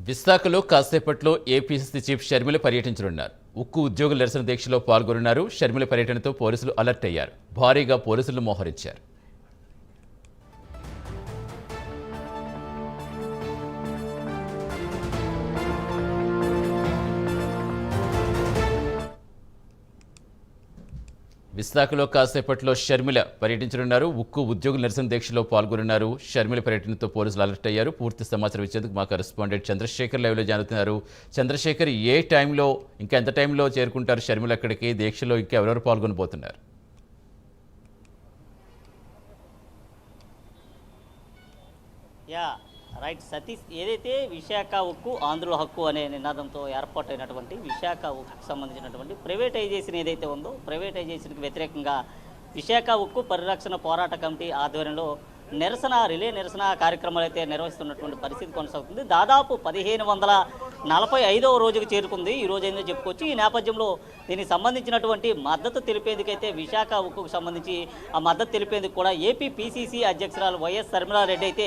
విశాఖలో కాసేపట్లో APCC chief Sharmila పర్యటించనున్నారు. ఉక్కు ఉద్యోగుల నిరసన దీక్షలో పాల్గొనున్నారు. షర్మిల పర్యటనతో పోలీసులు అలర్ట్ అయ్యారు. భారీగా పోలీసులు మోహరించారు. విశాఖలో కాసేపట్లో షర్మిల పర్యటించనున్నారు. ఉక్కు ఉద్యోగుల నిరసన దీక్షలో పాల్గొనున్నారు. షర్మిల పర్యటనతో పోలీసులు అలర్ట్ అయ్యారు. పూర్తి సమాచారం ఇచ్చేందుకు మా కరెస్పాండెంట్ చంద్రశేఖర్ లైవ్లో జానుతున్నారు. చంద్రశేఖర్, ఏ టైంలో ఇంకా ఎంత టైంలో చేరుకుంటారు షర్మిల అక్కడికి? దీక్షలో ఇంకా ఎవరెవరు పాల్గొనబోతున్నారు? రైట్ సతీష్, ఏదైతే విశాఖ ఉక్కు ఆంధ్రుల హక్కు అనే నినాదంతో ఏర్పాటైనటువంటి విశాఖ ఉక్కుకు సంబంధించినటువంటి ప్రైవేటైజేషన్ ఏదైతే ఉందో, ప్రైవేటైజేషన్కి వ్యతిరేకంగా విశాఖ ఉక్కు పరిరక్షణ పోరాట కమిటీ ఆధ్వర్యంలో రిలే నిరసన కార్యక్రమాలు అయితే నిర్వహిస్తున్నటువంటి పరిస్థితి కొనసాగుతుంది. దాదాపు 1545వ రోజుకు చేరుకుంది ఈ రోజు ఏందో చెప్పుకోవచ్చు. ఈ నేపథ్యంలో దీనికి సంబంధించినటువంటి మద్దతు తెలిపేందుకైతే విశాఖ ఉక్కుకు సంబంధించి ఆ మద్దతు తెలిపేందుకు కూడా ఏపీ పీసీసీ అధ్యక్షురాలు వైఎస్ షర్మిలారెడ్డి అయితే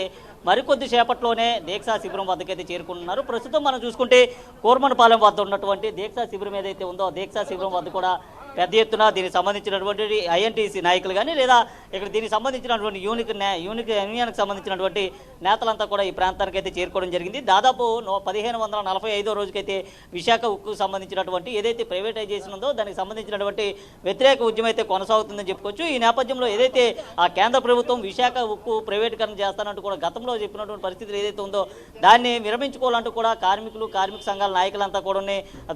మరికొద్ది సేపట్లోనే దీక్షా శిబిరం వద్దకైతే చేరుకుంటున్నారు. ప్రస్తుతం మనం చూసుకుంటే కోర్మనపాలెం వద్ద ఉన్నటువంటి దీక్షా శిబిరం ఏదైతే ఉందో, దీక్షా శిబిరం వద్ద కూడా పెద్ద ఎత్తున దీనికి సంబంధించినటువంటి ఐఎన్టీసీ నాయకులు కానీ లేదా ఇక్కడ దీనికి సంబంధించినటువంటి యూనియన్కి సంబంధించినటువంటి నేతలంతా కూడా ఈ ప్రాంతానికి అయితే చేరుకోవడం జరిగింది. దాదాపు 1545వ రోజుకైతే విశాఖ ఉక్కుకు సంబంధించినటువంటి ఏదైతే ప్రైవేటైజేషన్ ఉందో దానికి సంబంధించినటువంటి వ్యతిరేక ఉద్యమం అయితే కొనసాగుతుందని చెప్పుకోవచ్చు. ఈ నేపథ్యంలో ఏదైతే ఆ కేంద్ర ప్రభుత్వం విశాఖ ఉక్కు ప్రైవేటీకరణ చేస్తానంటూ కూడా గతంలో చెప్పినటువంటి పరిస్థితులు ఏదైతే ఉందో దాన్ని విరమించుకోవాలంటూ కూడా కార్మిక సంఘాల నాయకులంతా కూడా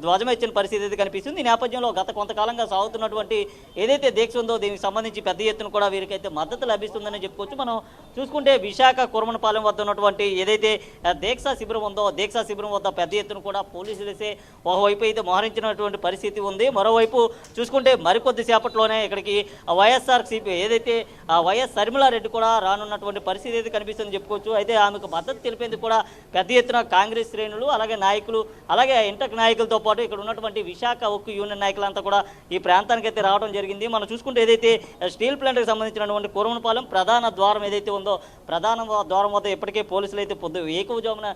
ధ్వజమెచ్చిన పరిస్థితి అయితే కనిపిస్తుంది. ఈ నేపథ్యంలో గత కొంతకాలంగా సాగుతున్నటువంటి ఏదైతే దీక్ష ఉందో దీనికి సంబంధించి పెద్ద ఎత్తున కూడా వీరికైతే మద్దతు లభిస్తుందని చెప్పుకోవచ్చు. మనం చూసుకుంటే విశాఖ కురమనపాలెం వద్ద ఉన్నటువంటి ఏదైతే దీక్షా శిబిరం ఉందో, దీక్షా శిబిరం వద్ద పెద్ద ఎత్తున కూడా పోలీసులు ఒకవైపు అయితే మోహరించినటువంటి పరిస్థితి ఉంది. మరోవైపు చూసుకుంటే మరికొద్ది సేపట్లోనే ఇక్కడికి వైఎస్ఆర్సీపీ ఏదైతే వైఎస్ షర్మిలారెడ్డి కూడా రానున్నటువంటి పరిస్థితి అయితే కనిపిస్తుందని చెప్పుకోవచ్చు. అయితే ఆమెకు మద్దతు తెలిపేందుకు కూడా పెద్ద ఎత్తున కాంగ్రెస్ శ్రేణులు అలాగే నాయకులు అలాగే ఇంటక్ నాయకులతో పాటు ఇక్కడ ఉన్నటువంటి విశాఖ ఉక్కు యూనియన్ నాయకులంతా కూడా ఈ ప్రాంతానికి అయితే రావడం జరిగింది. మనం చూసుకుంటే ఏదైతే స్టీల్ ప్లాంట్కి సంబంధించినటువంటి కురమనపాలెం ప్రధాన ద్వారం ఏదైతే ఉందో, ప్రధాన ద్వారం వద్ద ఇప్పటికే పోలీసులు అయితే ఏకవజామున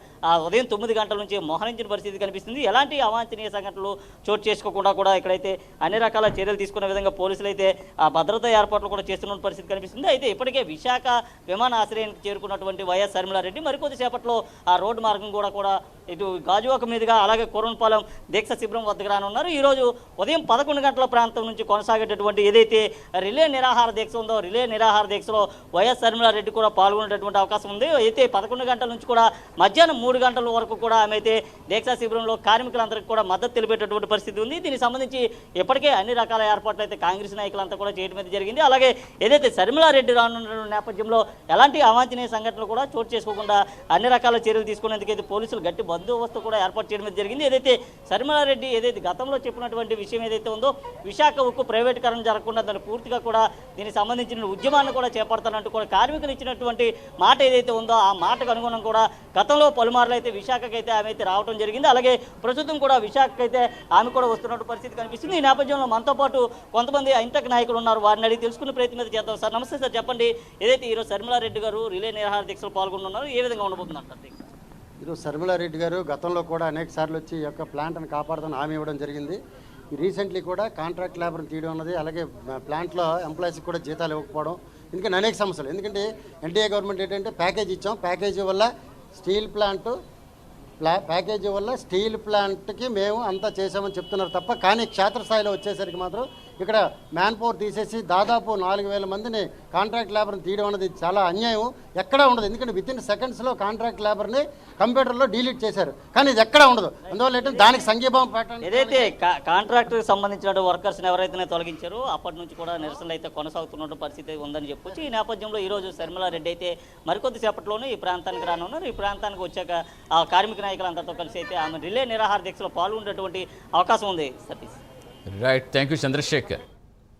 ఉదయం 9 గంటల నుంచి మోహరించిన పరిస్థితి కనిపిస్తుంది. ఎలాంటి అవాంఛనీయ సంఘటనలు చోటు చేసుకోకుండా కూడా ఇక్కడైతే అన్ని రకాల చర్యలు తీసుకునే విధంగా పోలీసులు అయితే భద్రతా ఏర్పాట్లు కూడా చేస్తున్న పరిస్థితి కనిపిస్తుంది. అయితే ఇప్పటికే విశాఖ విమానాశ్రయానికి చేరుకున్నటువంటి వైఎస్ షర్మిలారెడ్డి మరికొద్ది సేపట్లో ఆ రోడ్డు మార్గం కూడా ఇటు గాజువాక మీదుగా అలాగే కురమనపాలెం దీక్ష శిబిరం వద్దకు రానున్నారు. ఈరోజు ఉదయం 11 గంటల ప్రాంతం నుంచి కొనసాగేటటువంటి ఏదైతే రిలే నిరాహార దీక్ష ఉందో, రిలే నిరాహార దీక్షలో వైఎస్ షర్మిలారెడ్డి కూడా పాల్గొనేటటువంటి అవకాశం ఉంది. అయితే 11 గంటల నుంచి కూడా మధ్యాహ్నం 3 గంటల వరకు కూడా ఆమె అయితే దీక్షా శిబిరంలో కార్మికులందరికీ కూడా మద్దతు తెలిపేటటువంటి పరిస్థితి ఉంది. దీనికి సంబంధించి ఇప్పటికే అన్ని రకాల ఏర్పాట్లు అయితే కాంగ్రెస్ నాయకులంతా కూడా చేయడం అయితే జరిగింది. అలాగే ఏదైతే షర్మిలారెడ్డి రానున్న నేపథ్యంలో ఎలాంటి అవాంఛనీయ సంఘటనలు కూడా చోటు చేసుకోకుండా అన్ని రకాల చర్యలు తీసుకునేందుకైతే పోలీసులు గట్టి బందోబస్తు కూడా ఏర్పాటు చేయడం జరిగింది. ఏదైతే షర్మిలారెడ్డి ఏదైతే గతంలో చెప్పినటువంటి విషయం ఏదైతే ఉందో, విశాఖ ఉక్కు ప్రైవేటీకరణ జరగకుండా దాన్ని పూర్తిగా కూడా దీనికి సంబంధించిన ఉద్యమాన్ని కూడా చేపడతానంటూ కూడా కార్మికులు ఇచ్చినటువంటి మాట ఏదైతే ఉందో ఆ మాటకు అనుగుణం కూడా గతంలో పలుమార్లు అయితే విశాఖకి అయితే ఆమె అయితే రావడం జరిగింది. అలాగే ప్రస్తుతం కూడా విశాఖకి అయితే ఆమె కూడా వస్తున్నట్టు పరిస్థితి కనిపిస్తుంది. ఈ నేపథ్యంలో మనతో పాటు కొంతమంది ఇంటక్ నాయకులు ఉన్నారు. వారిని అడిగి తెలుసుకునే ప్రయత్నం అయితే చేద్దాం. సార్ నమస్తే సార్, చెప్పండి, ఏదైతే ఈరోజు షర్మిలారెడ్డి గారు రిలే నిరాహార దీక్షలు పాల్గొంటున్నారు, ఏ విధంగా ఉండబోతుందంటారు? ఈరోజు షర్మిలారెడ్డి గారు గతంలో కూడా అనేక సార్లు వచ్చి ఈ యొక్క ప్లాంట్ని కాపాడుతాను హామీ ఇవ్వడం జరిగింది. రీసెంట్లీ కూడా కాంట్రాక్ట్ లేబర్ని తీయడం అన్నది, అలాగే ప్లాంట్లో ఎంప్లాయీస్కి కూడా జీతాలు ఇవ్వకపోవడం, ఎందుకంటే అనేక సమస్యలు. ఎందుకంటే ఎన్డీఏ గవర్నమెంట్ ఏంటంటే ప్యాకేజ్ ఇచ్చాం, ప్యాకేజీ వల్ల స్టీల్ ప్లాంట్కి మేము అంతా చేసామని చెప్తున్నారు తప్ప, కానీ క్షేత్రస్థాయిలో వచ్చేసరికి మాత్రం ఇక్కడ మ్యాన్ పవర్ తీసేసి దాదాపు 4000 మందిని కాంట్రాక్ట్ లేబర్ని తీయడం అనేది చాలా అన్యాయం. ఎక్కడా ఉండదు, ఎందుకంటే విత్ ఇన్ సెకండ్స్లో కాంట్రాక్ట్ లేబర్ని కంప్యూటర్లో డిలీట్ చేశారు, కానీ ఇది ఎక్కడా ఉండదు. అందువల్ల ఏంటంటే దానికి సంఘీభావం పెట్టండి. ఏదైతే కాంట్రాక్టర్కి సంబంధించిన వర్కర్స్ని ఎవరైతే తొలగించారో అప్పటి నుంచి కూడా నిరసనలు అయితే కొనసాగుతున్న పరిస్థితి ఉందని చెప్పొచ్చు. ఈ నేపథ్యంలో ఈరోజు షర్మిలారెడ్డి అయితే మరికొద్ది సేపట్లోనే ఈ ప్రాంతానికి రానున్నారు. ఈ ప్రాంతానికి వచ్చాక ఆ కార్మిక నాయకులందరితో కలిసి అయితే ఆమె రిలే నిరాహార దీక్షలో పాల్గొనేటువంటి అవకాశం ఉంది. Satish, right, thank you Chandrasekhar.